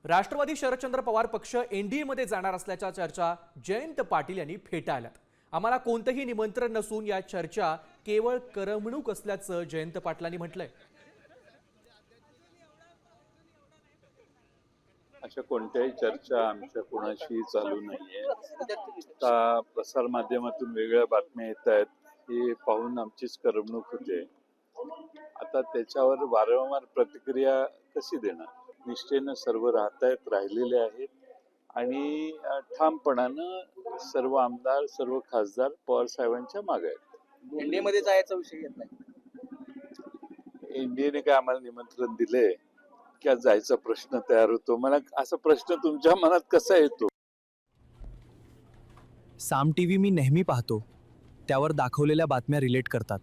राष्ट्रवादी शरदचंद्र पवार पक्ष एनडीएमध्ये जाणार असल्याच्या चर्चा जयंत पाटील यांनी फेटाळल्यात। आम्हाला कोणतेही निमंत्रण नसून या चर्चा केवळ करमणूक असल्याचं जयंत पाटलांनी म्हटलंय। अशा कोणत्याही चर्चा आमच्या कोणाशी चालू नाहीये। आता प्रसार माध्यमातून वेगळ्या बातम्या येत आहेत हे पाहून आमचीच करमणूक होते। आता त्याच्यावर वारंवार प्रतिक्रिया कशी देणार? निष्ठेनं सर्व राहिलेले आहेत आणि ठामपणानं सर्व आमदार सर्व खासदार पवार साहेबांच्या मागे आहेत। एनडीए मध्ये जायचा विषय येत नाही। एनडीएने काय आम्हाला निमंत्रण दिले की जायचा प्रश्न तयार होतो? मला असा प्रश्न तुमच्या मनात कसा येतो? साम टीव्ही मी नेहमी पाहतो, त्यावर दाखवलेल्या बातम्या रिलेट करतात।